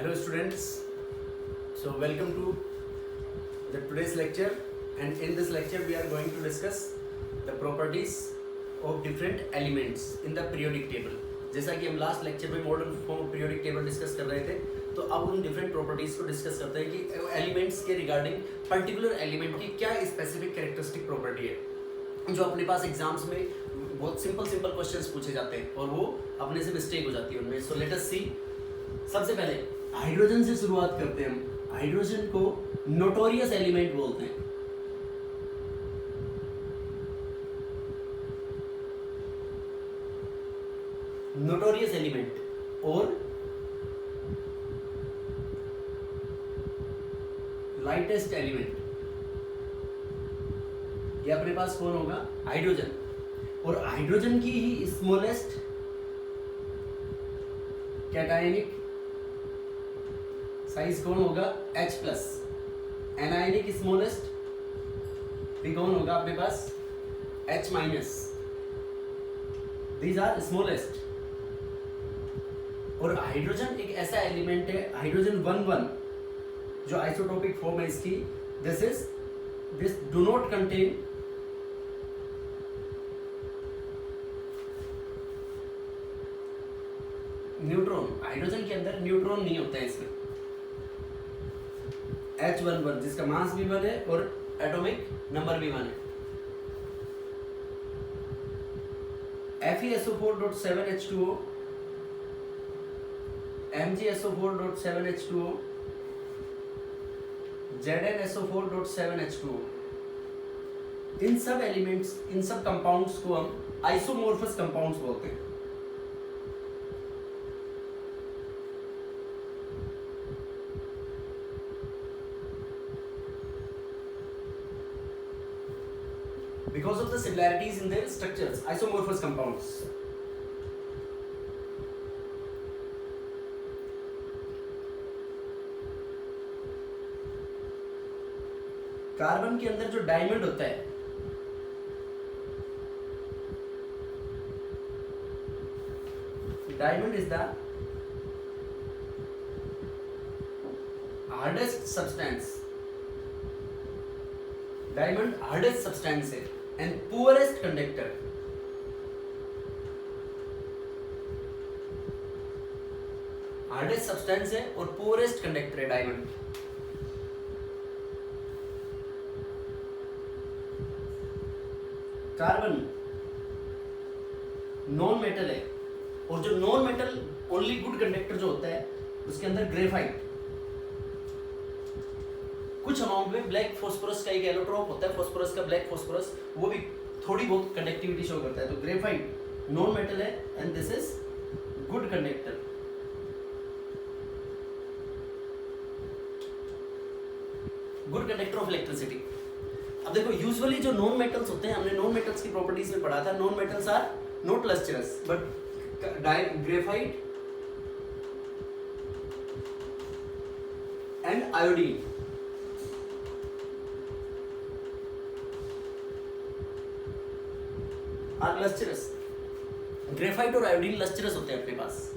Hello students, so welcome to the today's lecture, and in this lecture we are going to discuss the properties of different elements in the periodic table. जैसा कि हम last lecture में modern form of periodic table discuss कर रहे थे, तो अब उन डिफरेंट प्रॉपर्टीज को डिस्कस करते हैं कि एलिमेंट्स के रिगार्डिंग पर्टिकुलर एलिमेंट की क्या स्पेसिफिक कैरेक्टरिस्टिक प्रॉपर्टी है, जो अपने पास एग्जाम्स में बहुत सिंपल क्वेश्चंस पूछे जाते हैं और वो अपने से मिस्टेक हो जाती है उनमें. सो लेट अस सी. सबसे पहले हाइड्रोजन से शुरुआत करते हैं हम. हाइड्रोजन को नोटोरियस एलिमेंट बोलते हैं. नोटोरियस एलिमेंट और लाइटेस्ट एलिमेंट, ये अपने पास कौन होगा? हाइड्रोजन. और हाइड्रोजन की ही स्मॉलेस्ट कैटायनिक साइज कौन होगा? H+. एनायनिक स्मॉलेस्ट भी कौन होगा अपने पास? H-. These are smallest. और हाइड्रोजन एक ऐसा एलिमेंट है, हाइड्रोजन 1,1 जो आइसोटोपिक फॉर्म है इसकी, this do not contain neutron. Hydrogen के अंदर न्यूट्रॉन नहीं होता है इसमें. H11 जिसका मास भी 1 है और एटॉमिक नंबर भी 1 है. FeSO4.7H2O, MgSO4.7H2O, ZnSO4.7H2O, इन सब एलिमेंट्स, इन सब कंपाउंड्स को हम आइसोमॉर्फस कंपाउंड्स बोलते हैं. Because of the similarities in their structures, isomorphous compounds. Carbon के अंदर जो डायमंड होता है, diamond is the hardest substance. Diamond hardest substance है and poorest conductor. Hardest substance है और पुअरेस्ट कंडक्टर है डायमंड. कार्बन नॉन मेटल है, और जो non metal only good conductor जो होता है उसके अंदर ग्रेफाइट, कुछ अमाउंट में ब्लैक फॉस्फोरस का एक एलोट्रोप होता है, फॉस्फोरस का ब्लैक फॉस्फोरस, वो भी थोड़ी बहुत कंडक्टिविटी शो करता है. तो ग्रेफाइट नॉन मेटल है and this is good conductor. Good conductor of electricity. अब देखो यूजुअली जो नॉन मेटल्स होते हैं, हमने नॉन मेटल्स की प्रॉपर्टीज में पढ़ा था, non metals are not lustrous, but graphite and iodine are lustrous. Graphite और आयोडीन लस्ट्रस होते हैं अपने पास.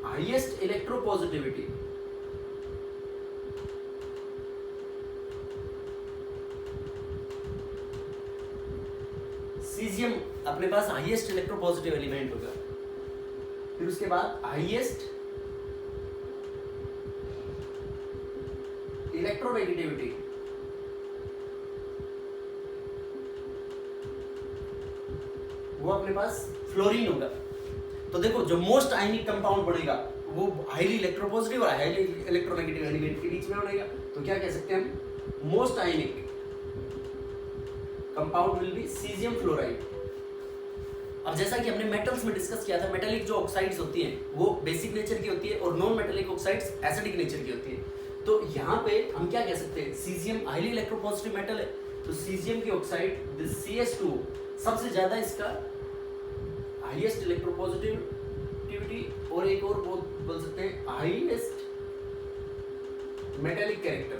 हाईएस्ट इलेक्ट्रोपॉजिटिविटी, सीजियम अपने पास हाईएस्ट इलेक्ट्रोपॉजिटिव एलिमेंट होगा. फिर उसके बाद हाईएस्ट इलेक्ट्रोनेगेटिविटी, वो अपने पास फ्लोरीन होगा. तो देखो जो मोस्ट आयनिक कंपाउंड बनेगा वो हाईली इलेक्ट्रोपॉजिटिव और हाईली इलेक्ट्रोनेगेटिव एलिमेंट के बीच में बनेगा. तो क्या कह सकते हैं हम? Most ionic compound will be caesium fluoride. अब जैसा कि हमने मेटल्स में डिस्कस किया था, मेटेलिक जो ऑक्साइड्स होती हैं वो बेसिक नेचर की होती है और non metallic oxides acidic nature की होती है. तो यहाँ पे हम क्या कह सकते हैं? सीजियम हाईली इलेक्ट्रोपॉजिटिव मेटल है, तो सीजियम की ऑक्साइड दिस CH2 सबसे ज्यादा इसका हाईएस्ट इलेक्ट्रोपॉजिटिविटी और एक और बोल सकते हैं highest metallic character.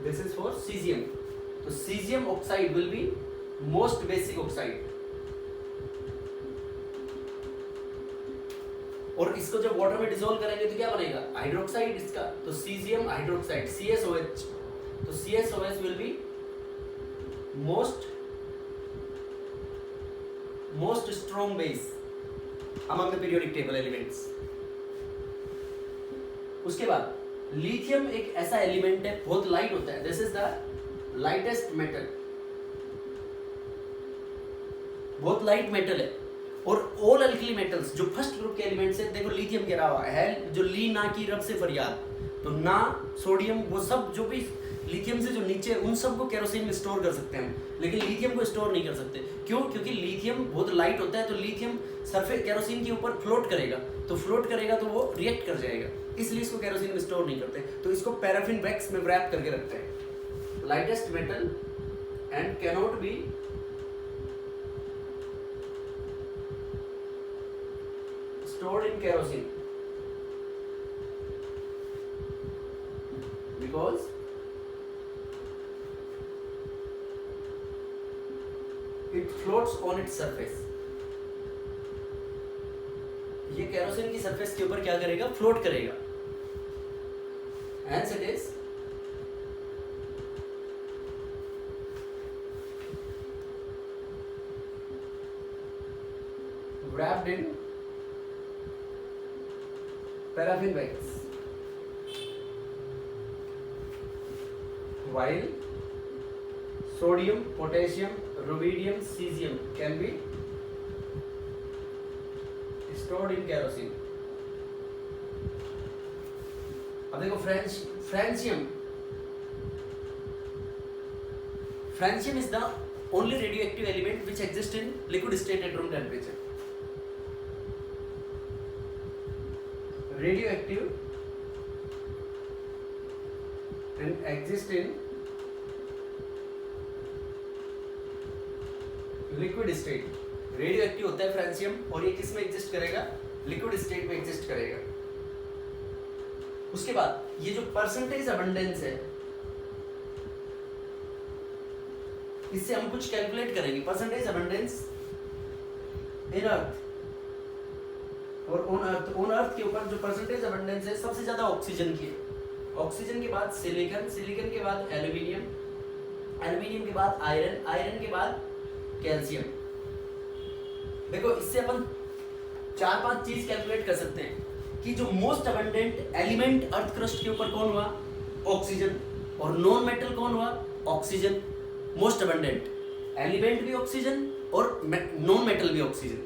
This is for cesium. So cesium oxide will be most basic oxide. और इसको जब वाटर में डिसॉल्व करेंगे तो क्या बनेगा, हाइड्रोक्साइड इसका, तो सीजियम हाइड्रोक्साइड CSOH। तो CSOH will be most strong base among the periodic table elements. उसके बाद लिथियम एक ऐसा एलिमेंट है, बहुत लाइट होता है, this is the lightest metal, बहुत लाइट मेटल है। और ऑल अल्कली मेटल्स जो फर्स्ट ग्रुप के एलिमेंट्स हैं, देखो लिथियम कह रहा है जो ली ना की रब से फरियाद, तो ना सोडियम वो सब जो भी लिथियम से जो नीचे उन सब को केरोसिन में स्टोर कर सकते हैं, लेकिन लिथियम को स्टोर नहीं कर सकते। क्यों? क्योंकि लिथियम बहुत लाइट होता है, तो लिथियम सरफेस केरोसिन के ऊपर फ्लोट करेगा, तो फ्लोट करेगा तो वो रिएक्ट कर जाएगा, इसलिए इसको केरोसिन में स्टोर नहीं करते, तो इसको पैराफिन वैक्स में रैप करके रखते हैं। Lightest metal and cannot be stored in kerosene because it floats on its surface। ये केरोसिन की सरफेस के ऊपर क्या करेगा, फ्लोट करेगा। Hence it is wrapped in paraffin wax, while sodium, potassium, rubidium, cesium can be stored in kerosene। अब देखो francium is the only radioactive element which exists in liquid state at room temperature। radioactive and exist in liquid state। Radioactive होता है francium, और ये किस में exist करेगा, liquid state में एग्जिस्ट करेगा। उसके बाद ये जो परसेंटेज अबंडेंस है, इससे हम कुछ कैलकुलेट करेंगे। परसेंटेज अबंडेंस इन अर्थ और ऑन अर्थ के ऊपर जो परसेंटेज अबंडेंस है सबसे ज्यादा ऑक्सीजन की है। ऑक्सीजन के बाद सिलिकॉन के बाद एल्यूमिनियम के बाद आयरन के बाद कैल्शियम। देखो इससे अपन 4-5 चीज कैलकुलेट कर सकते हैं कि जो most abundant element earth crust के ऊपर कौन हुआ, ऑक्सीजन, और नॉन मेटल कौन हुआ, ऑक्सीजन। मोस्ट अबंडेंट एलिमेंट भी ऑक्सीजन और नॉन मेटल भी oxygen.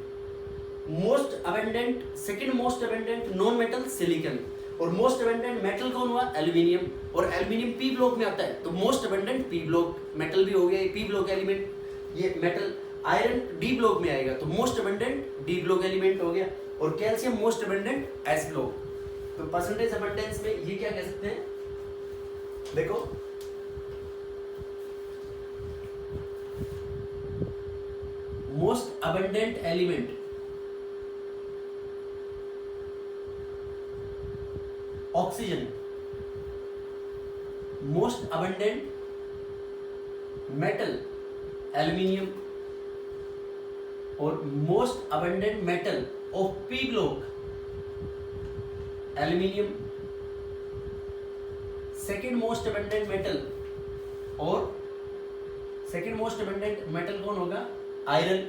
Most abundant, second most abundant non metal silicon, और मोस्ट अबंडेंट मेटल कौन हुआ, एल्यूमिनियम, और एल्यूमिनियम पी ब्लॉक में आता है, तो most abundant p block metal भी हो गया, पी ब्लॉक एलिमेंट, ये मेटल। आयरन डी ब्लॉक में आएगा, तो most abundant d block element हो गया, और calcium most abundant s block. तो परसेंटेज अबंडेंस में ये क्या कह सकते हैं, देखो most abundant element oxygen, most abundant metal aluminium, और most abundant metal of p block aluminium. Second most abundant metal, और सेकेंड मोस्ट अबंडेंट मेटल कौन होगा, आयरन।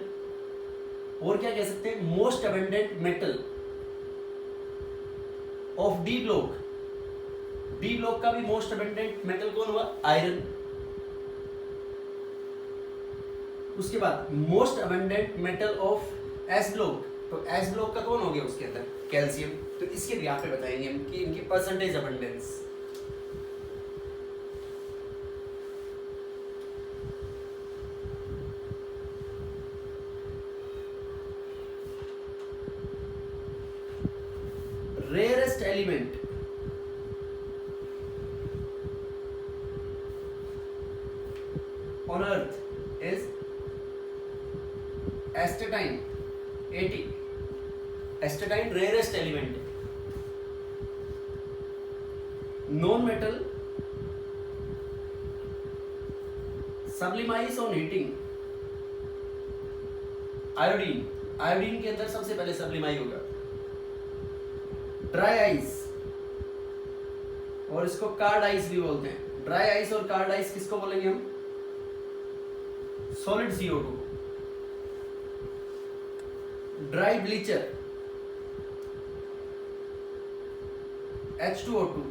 और क्या कह सकते हैं, most abundant metal of D block, D block का भी मोस्ट अबंडेंट मेटल कौन हुआ, आयरन। उसके बाद most abundant metal of S block, तो एस ब्लॉक का कौन हो गया उसके अंदर, कैल्शियम। तो इसके भी यहाँ पे बताएंगे हम कि इनकी percentage abundance. rarest element on earth is astatine 80। astatine rarest element है। non metal sublimates on heating iodine, iodine के अंदर सबसे पहले सब्लिमाई होगा। ड्राई आइस, और इसको कार्ड आइस भी बोलते हैं। ड्राई आइस और कार्ड आइस किसको बोलेंगे हम? Solid CO2। Dry bleacher H2O2।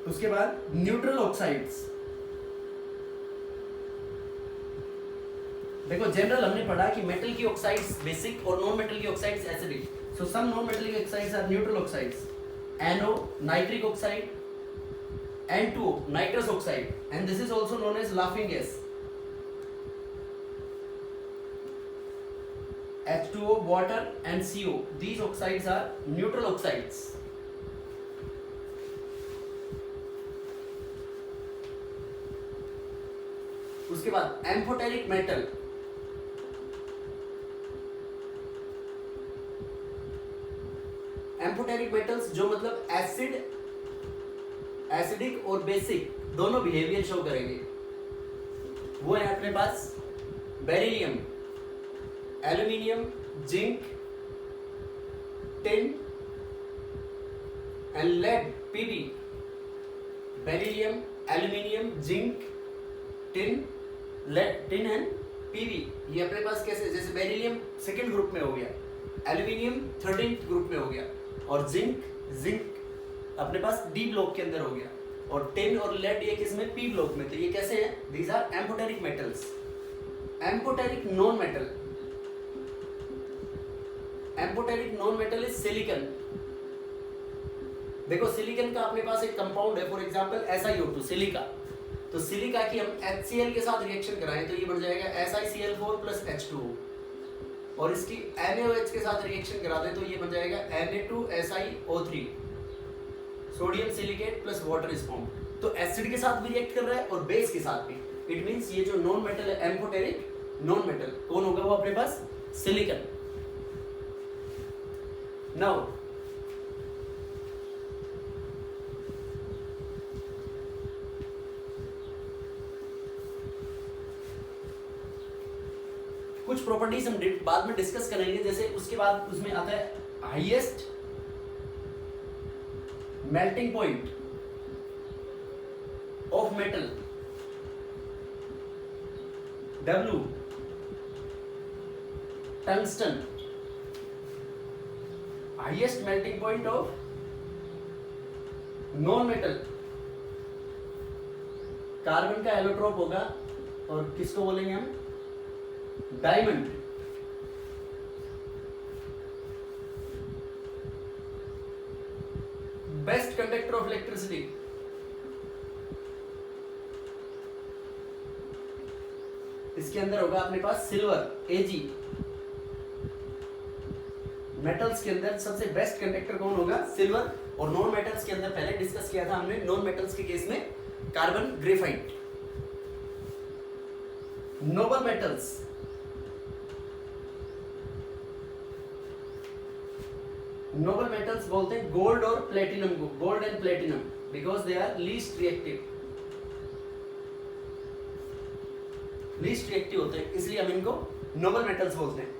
उसके बाद न्यूट्रल ऑक्साइड्स। देखो जनरल हमने पढ़ा कि मेटल की ऑक्साइड्स बेसिक और नॉन मेटल की oxides acidic. So some non metal की oxides are neutral oxides. NO nitric oxide, N2O nitrous oxide, and this is also known as laughing gas। H2O water and CO, these oxides are neutral oxides। उसके बाद amphoteric metal, amphoteric metals जो मतलब acid, acidic और basic दोनों behaviour show करेंगे, वो है अपने पास beryllium, aluminium, zinc, tin and lead, Pb। Beryllium, aluminium, zinc, tin, lead, tin and Pb, ये अपने पास कैसे, जैसे बेरिलियम सेकेंड ग्रुप में हो गया, एल्यूमिनियम 13th ग्रुप में हो गया, और जिंक अपने पास D ब्लॉक के अंदर हो गया, और टिन और लेड ये किसमें? P ब्लॉक में। तो ये कैसे हैं? These are amphoteric metals. Amphoteric non metal, amphoteric non metal is silicon. देखो सिलिकन का अपने पास एक कंपाउंड है, फॉर एग्जांपल SiO2 सिलिका। तो सिलिका की हम HCl के साथ रिएक्शन कराएं तो ये बन जाएगा SiCl4 प्लस H2O, और इसकी NaOH के साथ रिएक्शन करा दें तो ये बन जाएगा Na2SiO3, sodium silicate plus water is formed. तो एसिड के साथ भी रिएक्ट कर रहा है और बेस के साथ भी। इट मींस ये जो नॉन मेटल है एम्फोटेरिक नॉन मेटल, कौन होगा वो अपने पास? सिलिकन। नाउ कुछ प्रॉपर्टीज हम बाद में डिस्कस करेंगे, जैसे उसके बाद उसमें आता है highest melting point of metal, W, tungsten. Highest melting point of non metal, carbon का एलोट्रोप होगा, और किसको बोलेंगे हम? Diamond. Best conductor of electricity, इसके अंदर होगा अपने पास सिल्वर, Ag। मेटल्स के अंदर सबसे बेस्ट कंडक्टर कौन होगा? सिल्वर। और नॉन मेटल्स के अंदर पहले डिस्कस किया था हमने, नॉन मेटल्स के केस में carbon, graphite. Noble metals, noble metals बोलते हैं गोल्ड और प्लेटिनम को, gold and platinum, because they are least reactive, least reactive होते हैं, इसलिए हम इनको नोबल मेटल्स बोलते हैं।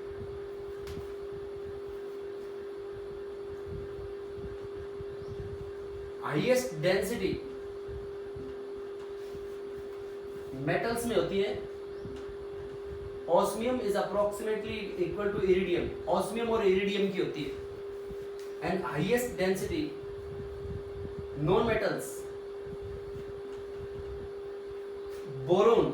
हाईएस्ट डेंसिटी मेटल्स में होती है, osmium is approximately equal to iridium, osmium और इरिडियम की होती है। And highest density non metals, boron,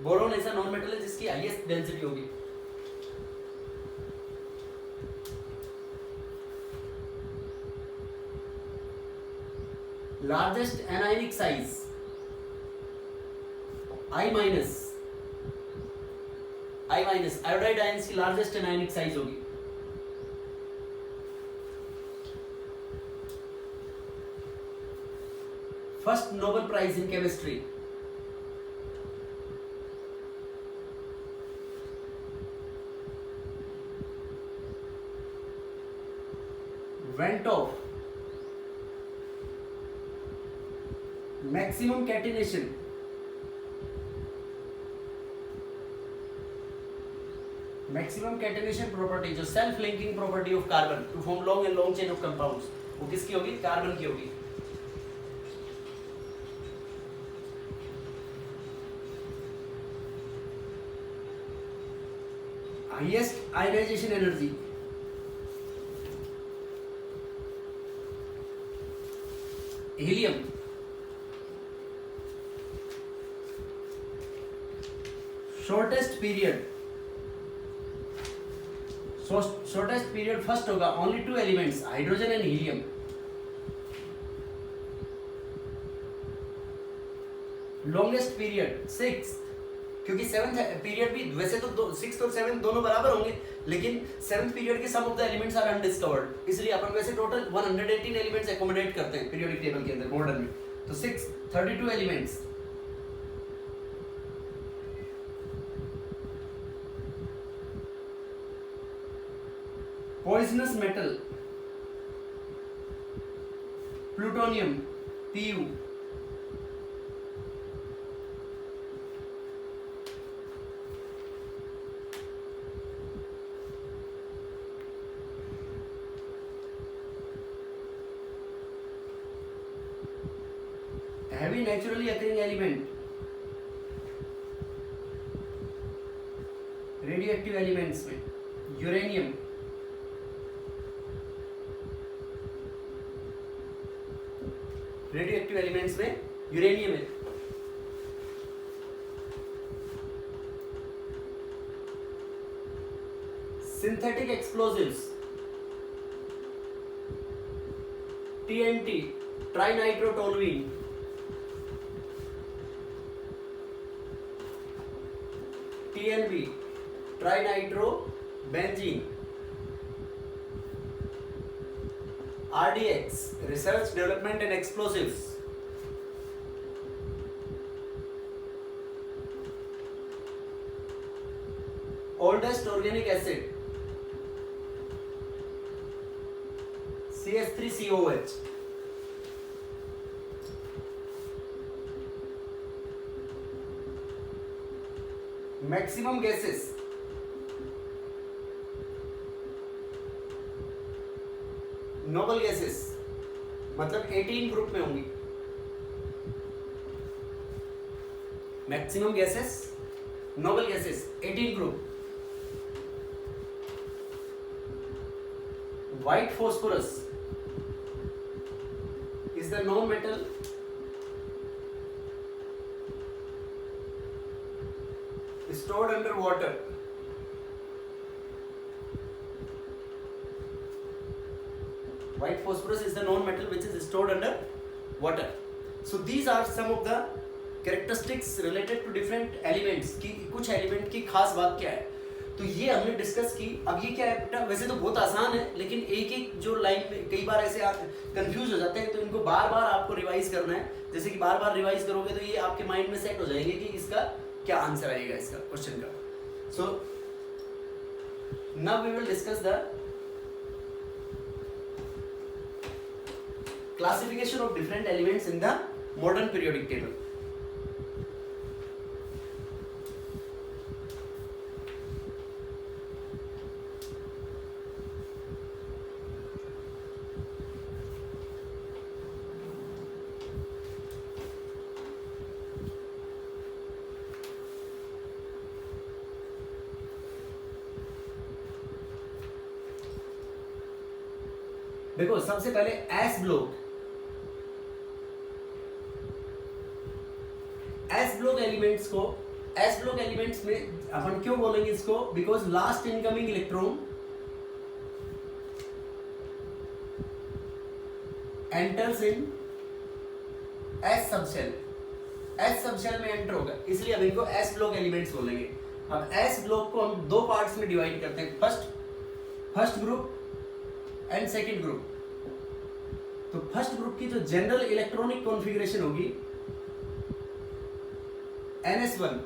boron ऐसा नॉन मेटल है जिसकी हाईएस्ट डेंसिटी होगी। Largest anionic size I minus, iodide ions की लार्जेस्ट एनायनिक साइज होगी। First Nobel prize in chemistry, went off, maximum catenation, maximum catenation property, जो self linking property of carbon to form long and long chain of compounds, वो किसकी होगी? Carbon की होगी। Highest ionisation energy, helium. Shortest period, shortest period first होगा, only 2 elements, hydrogen and helium. Longest period 6, क्योंकि 7th period भी वैसे तो 6th और 7th दोनों बराबर होंगे, लेकिन 7th पीरियड के some of the elements are undiscovered, इसलिए अपन वैसे टोटल 118 एलिमेंट्स एकोमोडेट करते हैं पीरियोडिक टेबल के अंदर मॉडर्न में। तो 6 32 elements. Poisonous metal, plutonium, Pu। Heavy naturally occurring element, radioactive elements में यूरेनियम, रेडियोएक्टिव एलिमेंट्स में यूरेनियम है। Synthetic explosives, TNT, ट्राइनाइट्रोटोलुइन, TNB, ट्राइनाइट्रोबेंजीन, RDX, research development and explosives, oldest organic acid CH3COH, maximum gases, noble gases, मतलब 18 group में होंगी। Maximum gases, noble gases 18 group. White phosphorus is the non metal stored under water. White phosphorus is the non-metal which is stored under water. So these are some of the characteristics related to different elements कि कुछ element की खास बात क्या है, तो ये हमने डिस्कस की। अब ये क्या है बेटा, वैसे तो बहुत आसान है, लेकिन एक एक जो लाइन में कई बार ऐसे कंफ्यूज हो जाते हैं, तो इनको बार बार आपको रिवाइज करना है। जैसे कि बार बार रिवाइज करोगे तो ये आपके माइंड में सेट हो जाएंगे कि इसका क्या आंसर आएगा इसका क्वेश्चन का। So now we will discuss the classification of different elements in the modern periodic table. देखो सबसे पहले S block, S block elements को, एस ब्लॉक एलिमेंट्स में अपन क्यों बोलेंगे इसको, because last incoming electron enters in S subshell, S subshell में एंटर होगा, इसलिए अब इनको एस ब्लॉक एलिमेंट्स बोलेंगे। अब एस ब्लॉक को हम दो पार्ट्स में डिवाइड करते हैं, first group and second group. तो फर्स्ट ग्रुप की जो जनरल इलेक्ट्रॉनिक कॉन्फ़िगरेशन होगी NS1,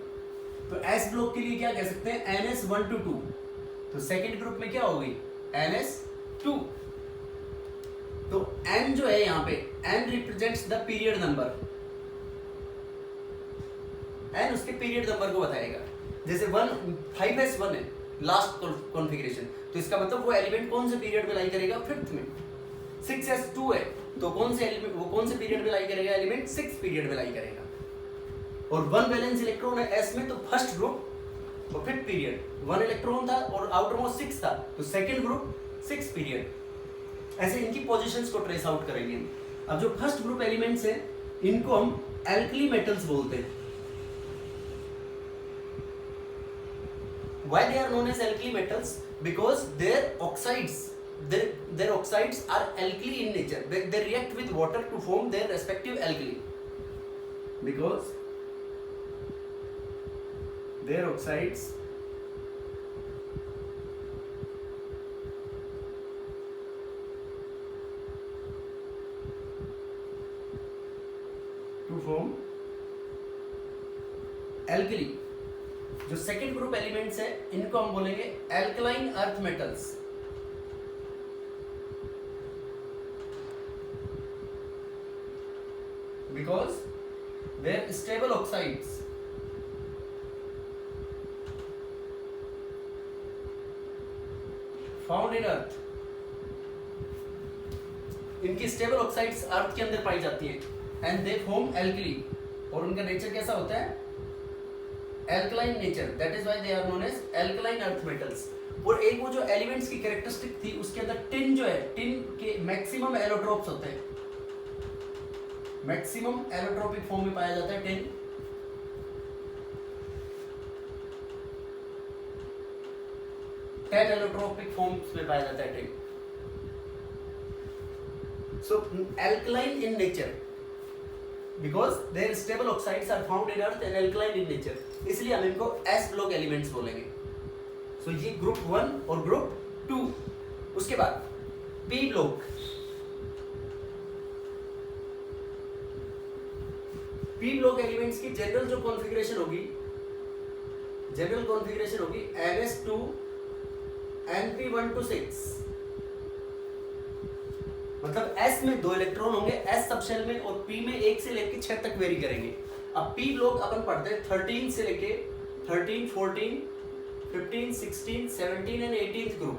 तो एस ब्लॉक के लिए क्या कह सकते हैं NS1 to 2। तो सेकेंड ग्रुप में क्या होगी NS2। तो N जो है यहाँ पे N represents the period number, N उसके पीरियड नंबर को बताएगा। जैसे 5s1 है लास्ट कॉन्फ़िगरेशन। तो इसका मतलब वो एलिमेंट कौन से पीरियड में लाई करेगा, फिफ्थ में। 6s2 है तो कौन से एलिमेंट, वो कौन से पीरियड में लाई करेगा एलिमेंट, सिक्स पीरियड में लाई करेगा। और वन वैलेंस इलेक्ट्रॉन है एस में, तो फर्स्ट ग्रुप और फिफ्थ पीरियड, वन इलेक्ट्रॉन था और आउटर मोस्ट सिक्स था, तो सेकंड ग्रुप सिक्स पीरियड। ऐसे इनकी पोजीशंस को ट्रेस आउट करेंगे हम। अब जो फर्स्ट ग्रुप एलिमेंट्स हैं इनको हम एल्कली मेटल्स बोलते हैं। Why they are known as alkali metals? Because their oxides are alkali in nature. They react with water to form their respective alkali. Because their oxides to form alkali. जो second group elements है इनको हम बोलेंगे alkaline earth metals. Because their stable oxides found in earth, इनकी stable oxides अर्थ के अंदर पाई जाती है एंड दे फॉर्म एल्कली। और उनका नेचर कैसा होता है, alkaline nature, that is why they are known as alkaline earth metals. और एक वो जो एलिमेंट्स की कैरेक्टरिस्टिक थी उसके अंदर टिन जो है, टिन के मैक्सिमम एलोट्रोप्स होते हैं, मैक्सिमम एलोट्रोपिक फॉर्म में पाया जाता है टिन। टेन एलोट्रोपिक फॉर्म्स में पाया जाता है tin. So alkaline in nature because their stable oxides are found in earth and alkaline in nature, इसलिए हम इनको S ब्लॉक एलिमेंट्स बोलेंगे। सो ये ग्रुप 1 और ग्रुप 2। उसके बाद P block, P block elements की जनरल जो कॉन्फ़िगरेशन होगी, जनरल कॉन्फ़िगरेशन होगी NS2 NP1 to 6। मतलब S में 2 इलेक्ट्रॉन होंगे S सब शेल में, और P में 1 से लेके 6 तक वेरी करेंगे। अब P ब्लॉक अपन पढ़ते हैं 13 से लेके 13, 14, 15, 16, 17 एंड 18th ग्रुप।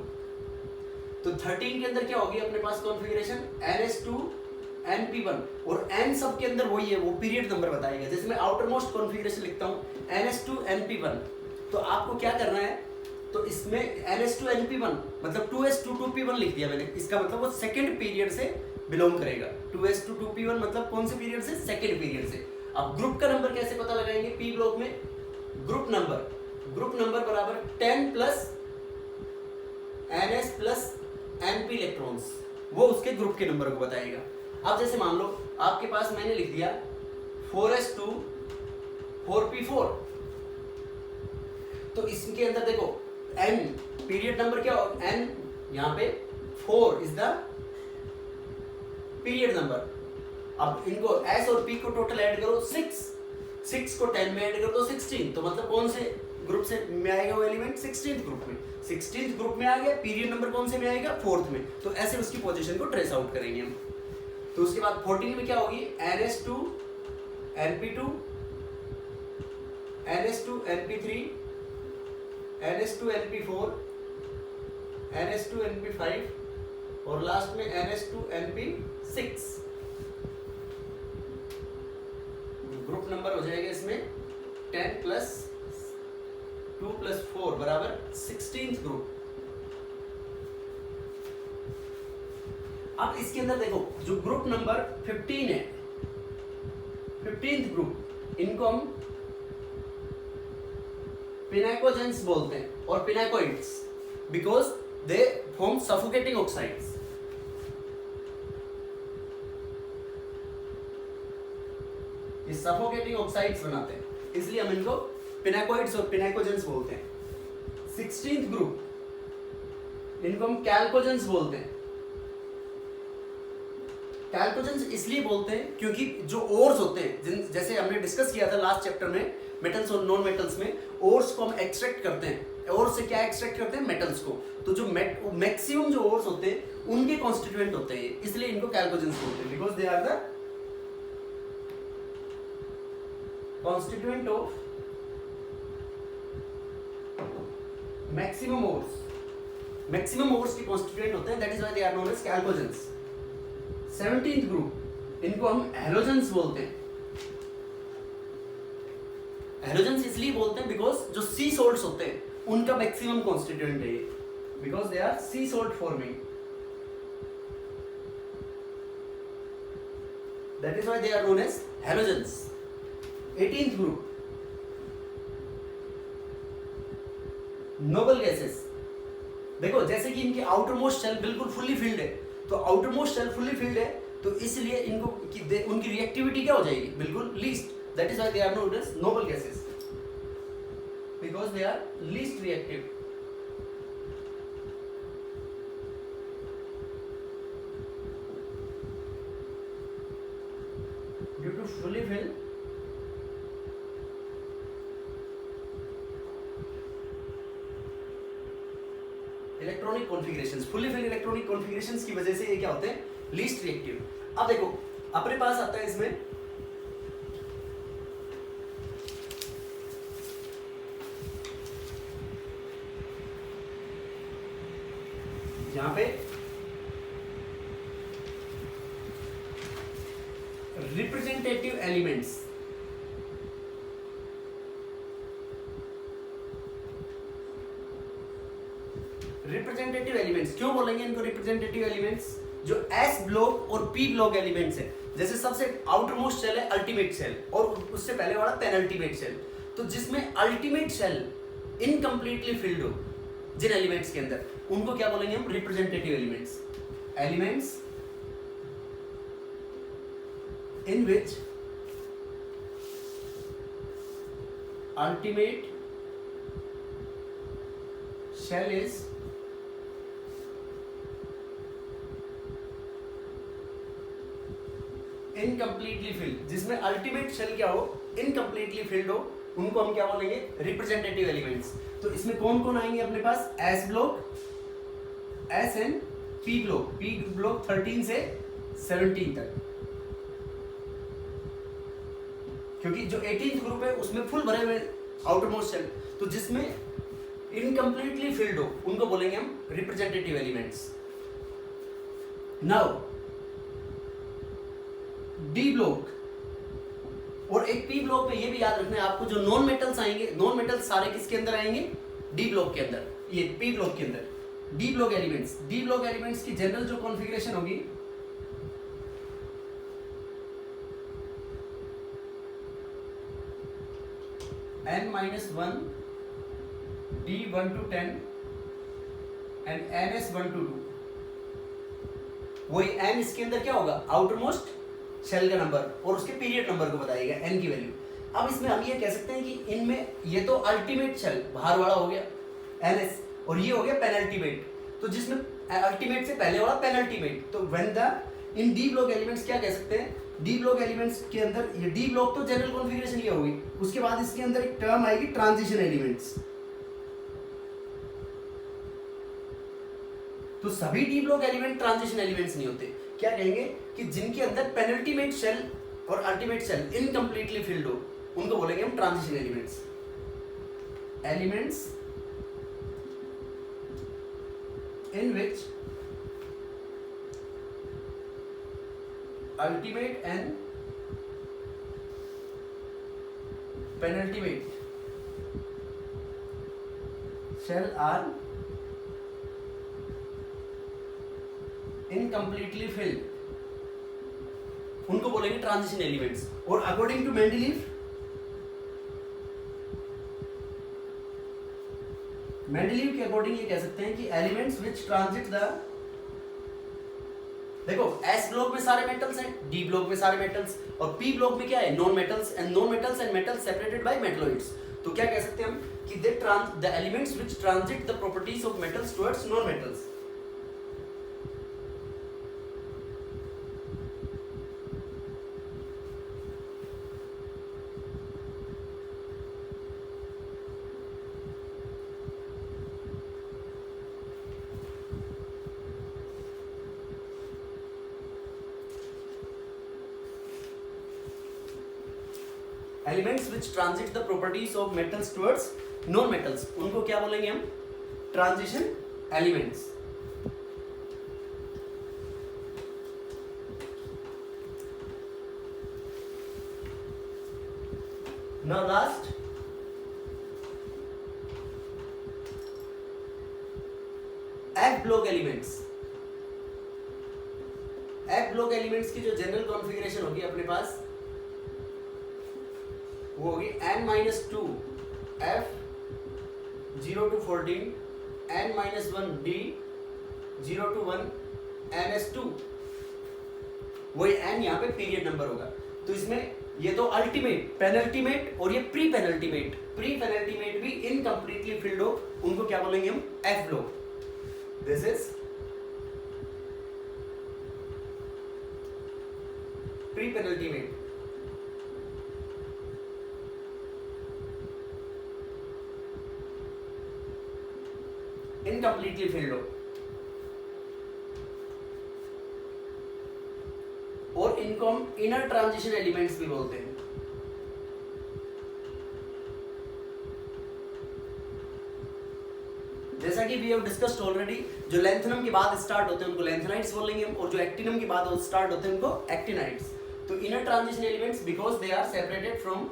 तो 13 के अंदर क्या होगी अपने पास कॉन्फ़िगरेशन NS2 NP1, और N सब के अंदर वही है, वो पीरियड नंबर बताएगा। जैसे मैं आउटर मोस्ट कॉन्फ़िगरेशन लिखता हूँ NS2 NP1, तो आपको क्या करना है, तो इसमें NS2 NP1 मतलब 2s2 2p1 लिख दिया मैंने, इसका मतलब वो सेकंड पीरियड से बिलोंग करेगा। 2s2 2p1 मतलब कौन से पीरियड से, सेकंड पीरियड से। अब ग्रुप का नंबर कैसे पता लगाएंगे P ब्लॉक में, ग्रुप नंबर बराबर 10 plus NS plus NP electrons, वो उसके ग्रुप के नंबर को बताएगा। अब जैसे मान लो आपके पास मैंने लिख दिया 4s2 4p4, तो इसके अंदर देखो N पीरियड नंबर क्या होगा, N यहाँ पे 4 इज द पीरियड नंबर। अब इनको S और P को टोटल ऐड करो 6 को 10 में ऐड कर दो 16, तो मतलब कौन से ग्रुप से में आएगा वो एलिमेंट, 16th ग्रुप में। 16th ग्रुप में आ गया, पीरियड नंबर कौन से में आएगा, 4th में। तो ऐसे उसकी पोजीशन को ट्रेस आउट करेंगे हम। तो उसके बाद 14 में क्या होगी, NS2 NP2 NS2 NP3 NS2 NP4 NS2 NP5 और लास्ट में NS2 NP6। ग्रुप नंबर हो जाएगा इसमें 10 प्लस 2 प्लस 4 बराबर 16th ग्रुप। अब इसके अंदर देखो जो ग्रुप नंबर 15 है, 15th ग्रुप, इनको हम पिनाकोजेंस बोलते हैं और pnictides, because they form suffocating oxides. ये सफोकेटिंग ऑक्साइड्स बनाते हैं, इसलिए हम इनको पिनाकोइड्स और पिनाकोजेंस बोलते हैं। 16th ग्रुप, इनको हम कैल्कोजेंस बोलते हैं। कैल्कोजेंस इसलिए बोलते हैं क्योंकि जो ओर्स होते हैं, जैसे हमने डिस्कस किया था लास्ट चैप्टर में मेटल्स और नॉन मेटल्स में, ओर्स को हम एक्सट्रैक्ट करते हैं। ओर्स से क्या एक्सट्रैक्ट करते हैं, मेटल्स को। तो जो मैक्सिमम जो ओर्स होते हैं उनके कॉन्स्टिट्यूएंट होते हैं, इसलिए इनको कैल्कोजेंस बोलते हैं, because they are the constituent of maximum ores, maximum ores के कॉन्स्टिट्यूएंट होते हैं, that is why they are known as chalcogens. 17th group, इनको हम हैलोजेंस बोलते हैं। हैलोजेंस इसलिए बोलते हैं बिकॉज जो सी सॉल्ट्स होते हैं उनका मैक्सिमम कॉन्स्टिट्यूएंट है ये, because they are sea salt forming, that is why they are known as halogens. 18th group, noble gases. देखो जैसे कि इनकी आउटर मोस्ट शेल बिल्कुल फुल्ली फिल्ड है, तो outer most shell fully filled है तो इसलिए इनको उनकी रिएक्टिविटी क्या हो जाएगी, बिल्कुल least, that is why they are known as noble gases, because they are least reactive. Due to fully filled electronic configurations, fully filled electronic configurations की वजह से ये क्या होते हैं, लीस्ट रिएक्टिव। अब देखो अपने पास आता है इसमें यहां पे रिप्रेजेंटेटिव एलिमेंट्स। रिप्रेजेंटेटिव एलिमेंट्स क्यों बोलेंगे इनको रिप्रेजेंटेटिव एलिमेंट्स, जो एस ब्लॉक और पी ब्लॉक एलिमेंट्स है, जैसे सबसे आउटर मोस्ट शेल है अल्टीमेट शेल और उससे पहले वाला पेनल्टीमेट शेल, तो जिसमें अल्टीमेट शेल इनकम्प्लीटली फिल्ड हो जिन एलिमेंट्स के अंदर, उनको क्या बोलेंगे हम, representative elements. Elements in which ultimate shell is incompletely filled, जिसमें अल्टीमेट शेल क्या हो, इनकम्प्लीटली फिल्ड हो, उनको हम क्या बोलेंगे, रिप्रेजेंटेटिव एलिमेंट्स। तो इसमें कौन कौन आएंगे अपने पास, S block, S and P block, P block 13 से 17 तक, क्योंकि जो 18th ग्रुप है उसमें फुल भरे हुए आउटर मोस्ट शेल, तो जिसमें इनकम्प्लीटली फिल्ड हो उनको बोलेंगे हम representative elements. Now D block और एक पी ब्लॉक में ये भी याद रखना है आपको, जो नॉन मेटल्स आएंगे, नॉन मेटल्स सारे किसके अंदर आएंगे, डी ब्लॉक के अंदर, ये पी ब्लॉक के अंदर। D block elements, D block elements की जनरल जो कॉन्फ़िगरेशन होगी, n-1 d1 to 10 and ns1 to 2, वही n इसके अंदर क्या होगा, आउटर मोस्ट शेल का नंबर और उसके पीरियड नंबर को बताइएगा n की वैल्यू। अब इसमें हम ये कह सकते हैं कि इनमें ये तो अल्टीमेट शेल बाहर वाला हो गया ns और ये हो गया पेनल्टीमेट, तो जिसमें अल्टीमेट से पहले वाला पेनल्टीमेट, तो when the in D block elements क्या कह सकते हैं, डी ब्लॉक एलिमेंट्स के अंदर ये डी ब्लॉक तो जनरल कॉन्फ़िगरेशन ये होगी, उसके बाद इसके अंदर एक टर्म आएगी ट्रांजिशन एलिमेंट्स। तो सभी D block element transition elements नहीं होते, क्या कहेंगे कि जिनके अंदर पेनल्टीमेट शेल और अल्टीमेट शेल इनकम्प्लीटली फिल्ड हो उनको बोलेंगे हम transition elements. Elements in which ultimate and penultimate shell are incompletely filled, उनको बोलेंगे ट्रांजिशन एलिमेंट्स। और अकॉर्डिंग टू मेंडलीव, मेंडलीव के अकॉर्डिंग ये कह सकते हैं कि एलिमेंट्स विच ट्रांजिट द, देखो एस ब्लॉक में सारे मेटल्स हैं, डी ब्लॉक में सारे मेटल्स, और पी ब्लॉक में क्या है, non metals and metals separated by metalloids. तो क्या कह सकते हैं हम कि the elements which transit the properties of metals towards non metals. Elements which transit the properties of metals towards non metals, उनको क्या बोलेंगे हम, transition elements. Now last, F block elements. F block elements की जो general configuration होगी अपने पास वो होगी n-2 F 0 to 14 n-1 D 0 to 1 ns2. वही n यहाँ पे पीरियड नंबर होगा. तो इसमें ये तो अल्टीमेट, पेनल्टीमेट और ये प्री पेनल्टीमेट. प्री पेनल्टीमेट भी इनकम्प्लीटली फिल्ड हो, उनको क्या बोलेंगे हम? F block. This is pre penultimate. Incompletely filled हो. और इनको हम इनर ट्रांजिशन एलिमेंट्स भी बोलते हैं. जैसा कि वी हैव डिस्कस्ड ऑलरेडी, जो लेंथनम के बाद स्टार्ट होते हैं उनको लेंथेनाइड्स बोलेंगे हम, और जो एक्टिनम के बाद स्टार्ट होते हैं उनको एक्टिनाइड्स. तो inner transition elements because they are separated from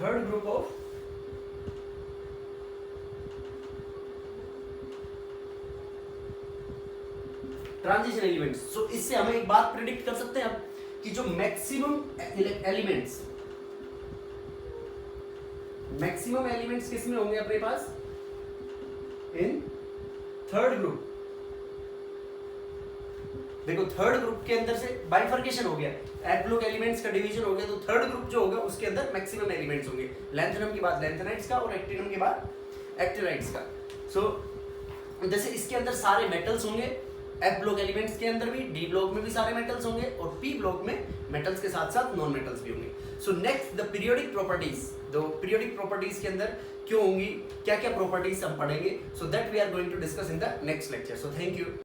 third group of transition elements. So इससे हमें एक बात प्रिडिक्ट कर सकते हैं अब कि जो मैक्सिमम एलिमेंट्स किस में होंगे अपने पास? In third group. देखो थर्ड ग्रुप के अंदर से बाइफर्केशन हो गया, एफ ब्लॉक एलिमेंट्स का डिवीजन हो गया. तो थर्ड ग्रुप जो होगा उसके अंदर मैक्सिमम एलिमेंट्स होंगे, लेंथनम के बाद लेंथेनाइड्स का और एक्टिनम के बाद एक्टिनाइड्स का. सो जैसे इसके अंदर सारे मेटल्स होंगे, एफ ब्लॉक एलिमेंट्स के अंदर भी, डी ब्लॉक में भी सारे मेटल्स होंगे, और पी ब्लॉक में मेटल्स के साथ साथ नॉन मेटल्स भी होंगे. So next the periodic properties. दो पीरियोडिक प्रॉपर्टीज के अंदर क्यों होंगी, क्या क्या प्रॉपर्टीज हम पढ़ेंगे. So that we are going to discuss in the next lecture. So thank you.